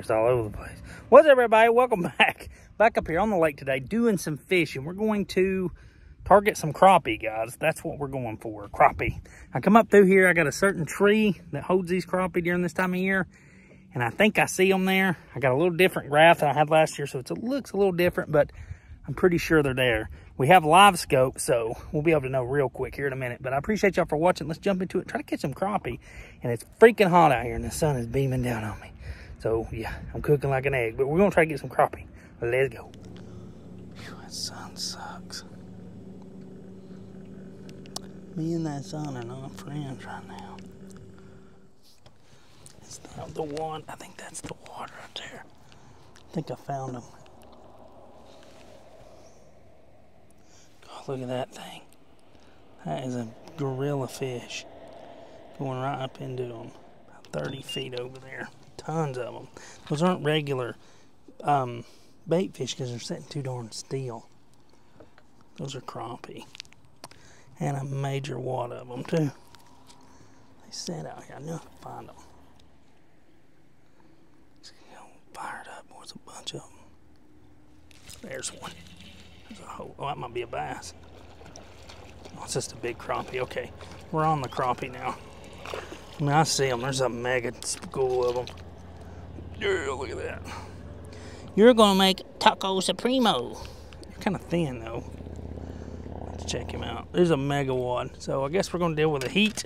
just all over the place. What's up, everybody? Welcome back. Back up here on the lake today doing some fishing. We're going to target some crappie, guys. That's what we're going for, crappie. I come up through here. I got a certain tree that holds these crappie during this time of year, and I think I see them there. I got a little different graph than I had last year, so it looks a little different, but I'm pretty sure they're there. We have live scope, so we'll be able to know real quick here in a minute. But I appreciate y'all for watching. Let's jump into it. Try to catch some crappie. And it's freaking hot out here, and the sun is beaming down on me. So, yeah, I'm cooking like an egg. But we're going to try to get some crappie. Let's go. Whew, that sun sucks. Me and that sun are not friends right now. It's not the one. I think that's the water right there. I think I found them. Look at that thing. That is a gorilla fish going right up into them. About 30 feet over there. Tons of them. Those aren't regular bait fish because they're sitting too darn still. Those are crappie. And a major wad of them too. They sit out here. I knew I could find them. Let's get fired up. There's a bunch of them. There's one. There's a whole, oh, that might be a bass. Oh, it's just a big crappie. Okay, we're on the crappie now. I mean, I see them. There's a mega school of them. Yeah, look at that. You're going to make Taco Supremo. You're kind of thin, though. Let's check him out. There's a mega wad. So I guess we're going to deal with the heat.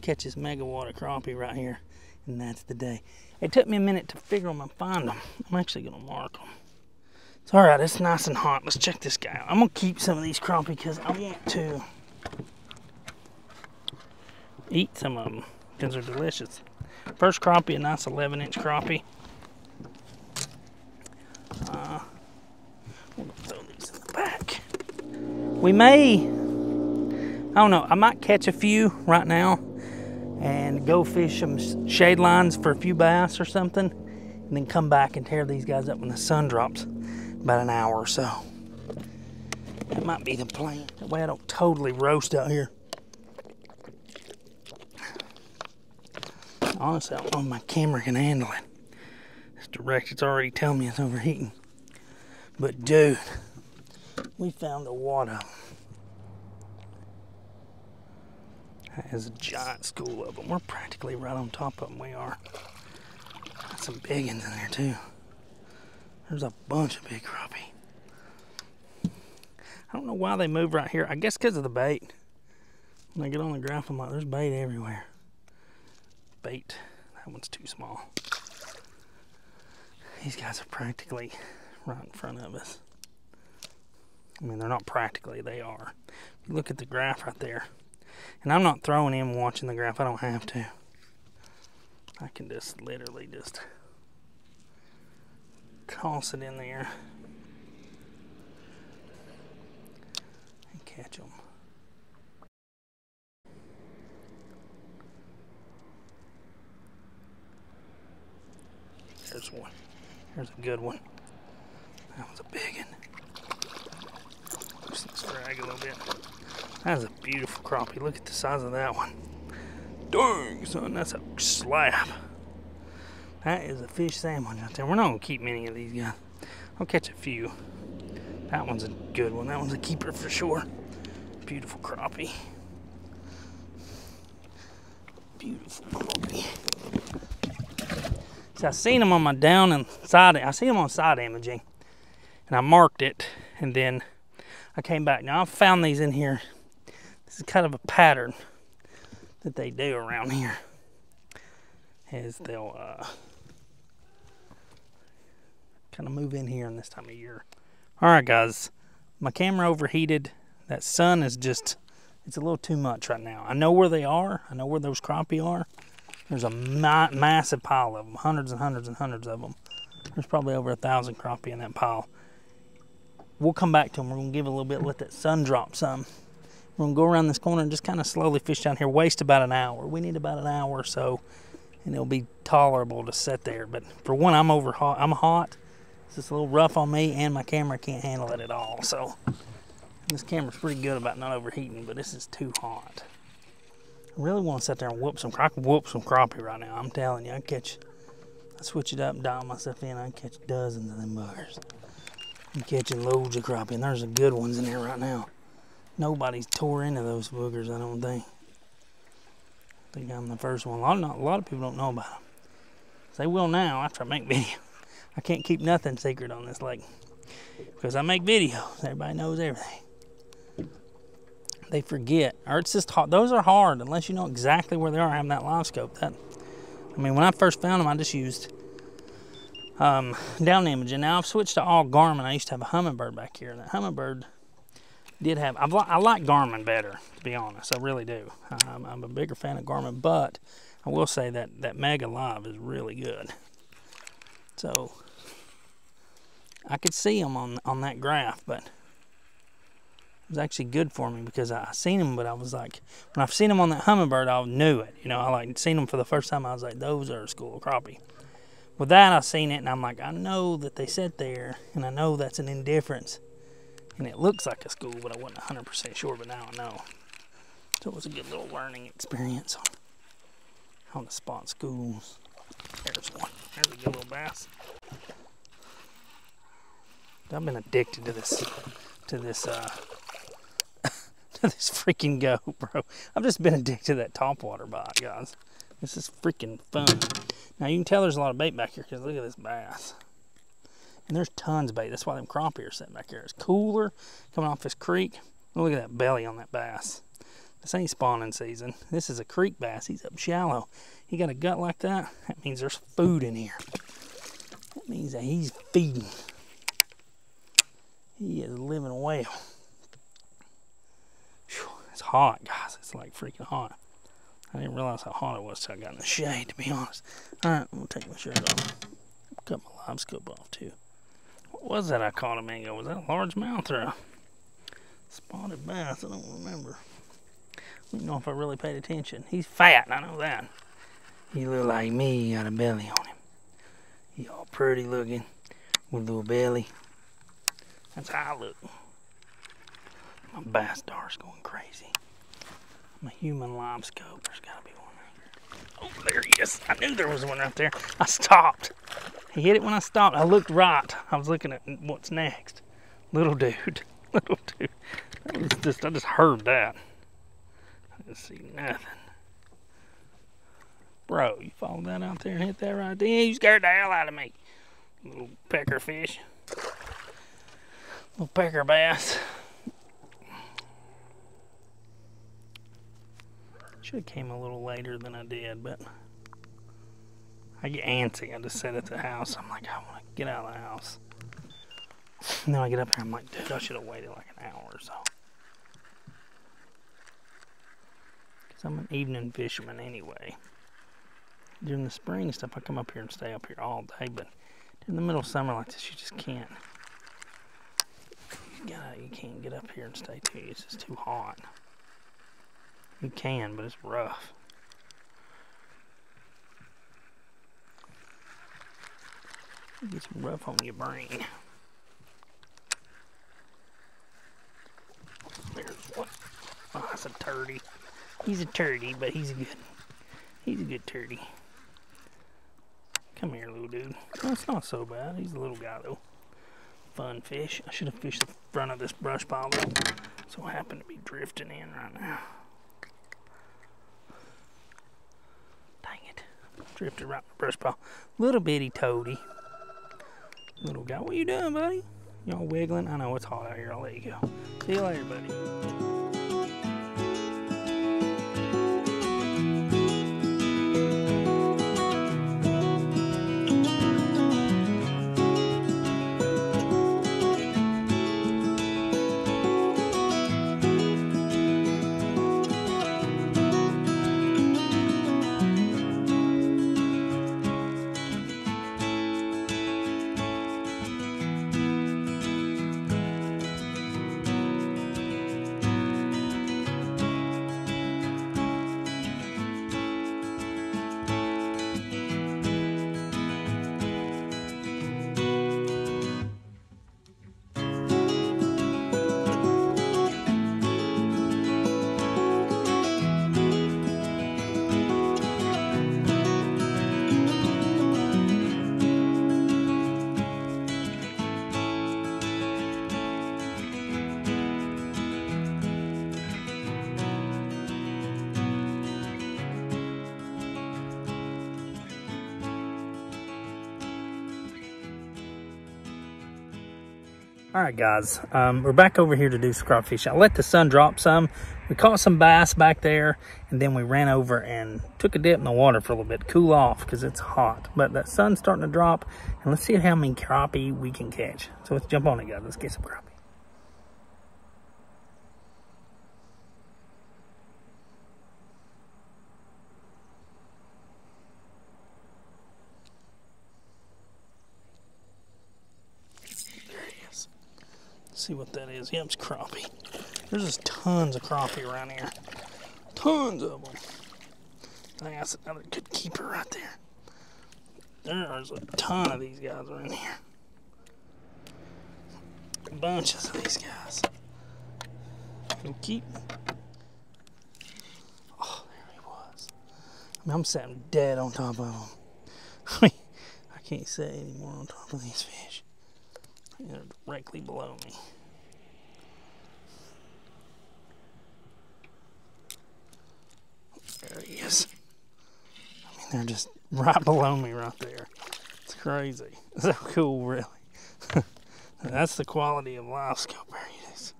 Catch this mega wad of crappie right here. And that's the day. It took me a minute to figure them and find them. I'm actually going to mark them. It's all right, it's nice and hot. Let's check this guy out. I'm gonna keep some of these crappie because I want to eat some of them because they're delicious. First crappie, a nice 11-inch crappie. We're gonna throw these in the back. We may, I don't know, I might catch a few right now and go fish some shade lines for a few bass or something, and then come back and tear these guys up when the sun drops. About an hour or so. That might be the plan. That way I don't totally roast out here. Honestly, I don't know if my camera can handle it. This direction's already telling me it's overheating. But dude, we found a wad of them. That is a giant school of them. We're practically right on top of them. We are. Got some big ones in there too. There's a bunch of big crappie. I don't know why they move right here. I guess because of the bait. When I get on the graph, I'm like, there's bait everywhere. Bait. That one's too small. These guys are practically right in front of us. I mean, they're not practically, they are. You look at the graph right there. And I'm not throwing in watching the graph. I don't have to. I can just literally just toss it in there and catch them. There's one. There's a good one. That was a big one. Just let's drag a little bit. That is a beautiful crappie. Look at the size of that one. Dang, son, that's a slab. That is a fish sandwich out there. We're not going to keep many of these guys. I'll catch a few. That one's a good one. That one's a keeper for sure. Beautiful crappie. Beautiful crappie. So I seen them on my down and side. I seen them on side imaging. And I marked it. And then I came back. Now I've found these in here. This is kind of a pattern that they do around here. Is they'll kind of move in here in this time of year. Alright guys, my camera overheated. That sun is just, it's a little too much right now. I know where they are. I know where those crappie are. There's a massive pile of them. Hundreds and hundreds and hundreds of them. There's probably over 1,000 crappie in that pile. We'll come back to them. We're going to give it a little bit, let that sun drop some. We're going to go around this corner and just kind of slowly fish down here. Waste about an hour. We need about an hour or so. And it'll be tolerable to sit there. But for one, I'm hot. It's just a little rough on me, and my camera can't handle it at all. So this camera's pretty good about not overheating, but this is too hot. I really want to sit there and whoop some crappie right now. I'm telling you, I catch switch it up and dial myself in, I can catch dozens of them buggers. I'm catching loads of crappie, and there's some good ones in here right now. Nobody's tore into those boogers, I don't think. I think I'm the first one. A lot of people don't know about them. They will now after I make video. I can't keep nothing secret on this lake because I make videos. Everybody knows everything. They forget, or it's just hard. Those are hard unless you know exactly where they are having that live scope. I mean, when I first found them, I just used down imaging. Now I've switched to all Garmin. I used to have a Humminbird back here, and that Humminbird did have. I like Garmin better, to be honest. I really do. I'm a bigger fan of Garmin, but I will say that Mega Live is really good. So I could see them on that graph, but it was actually good for me because I seen them, but I was like, when I've seen them on that Humminbird, I knew it. You know, I like seen them for the first time. I was like, those are a school of crappie. With that, I seen it, and I'm like, I know that they sit there, and I know that's an indifference, and it looks like a school, but I wasn't 100% sure. But now I know. So it was a good little learning experience on the spot schools. There's one. There's a good little bass. I've been addicted to this this freaking GoPro. I've just been addicted to that topwater bite, guys. This is freaking fun. Now you can tell there's a lot of bait back here because look at this bass. And there's tons of bait. That's why them crappie are sitting back here. It's cooler coming off this creek. Look at that belly on that bass. This ain't spawning season. This is a creek bass. He's up shallow. He got a gut like that. That means there's food in here. That means that he's feeding. He is living well. Whew, it's hot, guys. It's like freaking hot. I didn't realize how hot it was till I got in the shade, to be honest. Alright, I'm going to take my shirt off. Cut my live scope off, too. What was that I caught a minute ago? Was that a largemouth or a spotted bass? I don't remember. I don't know if I really paid attention. He's fat, I know that. He look like me. He got a belly on him. He all pretty looking with a little belly. That's how I look. My bass dar's going crazy. My human live scope. There's got to be one right there. Oh, there he is. I knew there was one right there. I stopped. He hit it when I stopped. I looked right. I was looking at what's next. Little dude. Little dude. That was just, I just heard that. I didn't see nothing. Bro, you followed that out there and hit that right there? You scared the hell out of me. Little pecker fish. Little pecker bass. Should have came a little later than I did, but I get antsy. I just sit at the house. I'm like, I want to get out of the house. And then I get up here. I'm like, dude, I should have waited like an hour or so. Because I'm an evening fisherman anyway. During the spring and stuff, I come up here and stay up here all day. But in the middle of summer like this, you just can't. You can't get up here and stay too. It's just too hot. You can, but it's rough. It gets rough on your brain. There's one. Oh, that's a turdy. He's a turdy, but he's a good turdy. Come here, little dude. Oh, it's not so bad. He's a little guy, though. Fun fish. I should have fished the front of this brush pile, though. So I happen to be drifting in right now. Dang it. Drifted right in the brush pile. Little bitty toady. Little guy. What you doing, buddy? Y'all wiggling? I know it's hot out here. I'll let you go. See you later, buddy. All right, guys, we're back over here to do some crappie fishing. I let the sun drop some. We caught some bass back there, and then we ran over and took a dip in the water for a little bit to cool off because it's hot. But the sun's starting to drop, and let's see how many crappie we can catch. So let's jump on it, guys. Let's get some crappie. See what that is. Yep, it's crappie. There's just tons of crappie around here. Tons of them. I think that's another good keeper right there. There's a ton of these guys around here. Bunches of these guys. We'll keep. Oh, there he was. I mean, I'm sitting dead on top of him. I can't sit anymore on top of these fish. They're directly below me. There he is. I mean, they're just right below me right there. It's crazy. So cool, really. That's the quality of live scope areas.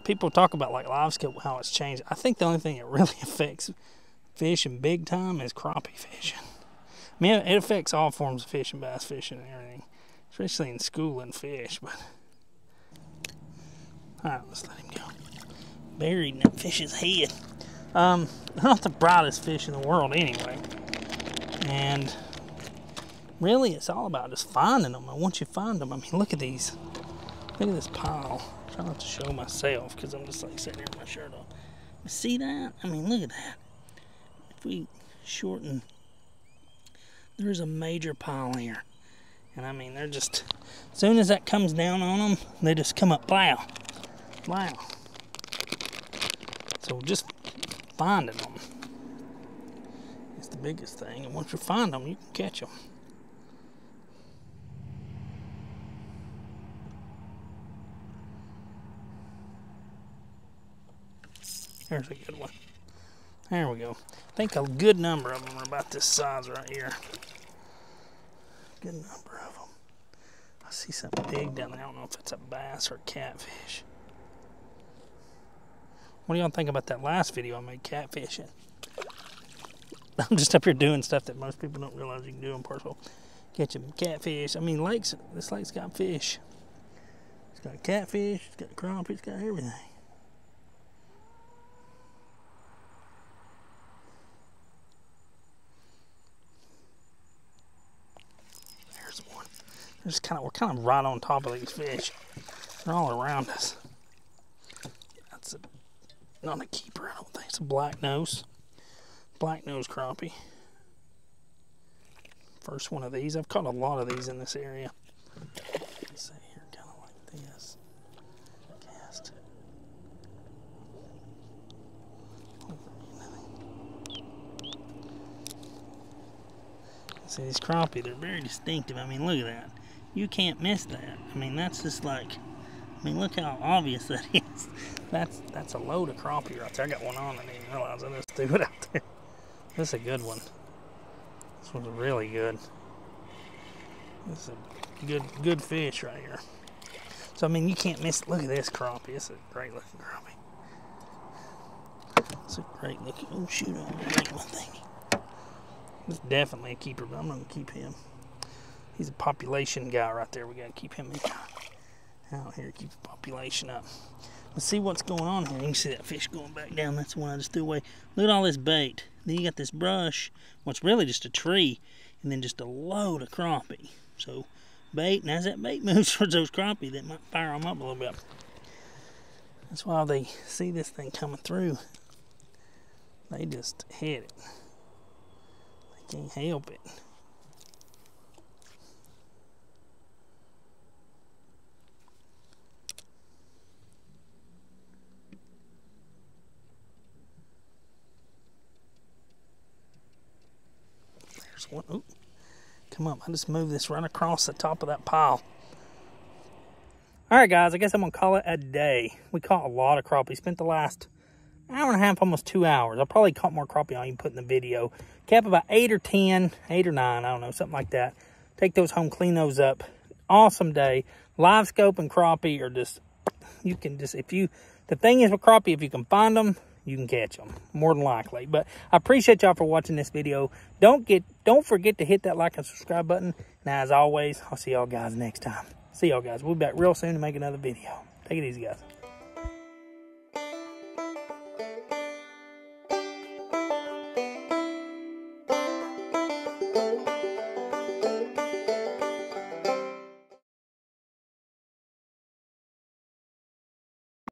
People talk about like live scope, how it's changed. I think the only thing that really affects fishing big time is crappie fishing. I mean, it affects all forms of fishing, bass fishing and everything. Especially in schooling fish, but alright, let's let him go. Buried in that fish's head. They're not the brightest fish in the world anyway. And really it's all about just finding them. And once you find them, I mean, look at these. Look at this pile. I'm trying not to show myself because I'm just like sitting here with my shirt on. But see that? I mean, look at that. If we shorten, there's a major pile here. And I mean, they're just, as soon as that comes down on them, they just come up, plow, plow. So just finding them is the biggest thing. And once you find them, you can catch them. There's a good one. There we go. I think a good number of them are about this size right here. Good number of them. I see something big down there. I don't know if it's a bass or a catfish. What do y'all think about that last video I made catfishing? I'm just up here doing stuff that most people don't realize you can do in Parksville. Catching catfish. I mean, lakes. This lake's got fish. It's got catfish. It's got crappie. It's got everything. We're kind of right on top of these fish. They're all around us. That's not a keeper, I don't think. It's a black nose crappie. First one of these. I've caught a lot of these in this area. Let's see here, kind of like this. Cast. See, these crappie, they're very distinctive. I mean, look at that. You can't miss that. I mean, that's just like, I mean, look how obvious that is. That's a load of crappie right there. I got one on, I didn't even realize I just threw it out there. This is a good one. This one's really good. This is a good fish right here. So, I mean, you can't miss it. Look at this crappie. It's a great looking crappie. It's a great looking, oh shoot, I want to break my thing. It's definitely a keeper, but I'm not going to keep him. He's a population guy right there. We got to keep him out here, keep the population up. Let's see what's going on here. You can see that fish going back down. That's the one I just threw away. Look at all this bait. Then you got this brush. Well, it's really just a tree, and then just a load of crappie. So bait, and as that bait moves towards those crappie, that might fire them up a little bit. That's why they see this thing coming through. They just hit it. They can't help it. There's one. Ooh. Come up. I just moved this right across the top of that pile. All right, guys, I guess I'm going to call it a day. We caught a lot of crappie. Spent the last hour and a half, almost 2 hours. I probably caught more crappie on you put in the video. Kept about 8 or 10, 8 or 9, I don't know, something like that. Take those home, clean those up. Awesome day. live scope and crappie are just, you can just, the thing is with crappie, if you can find them, you can catch them, more than likely. But I appreciate y'all for watching this video. Don't forget to hit that like and subscribe button. And as always, I'll see y'all guys next time. See y'all guys. We'll be back real soon to make another video. Take it easy, guys.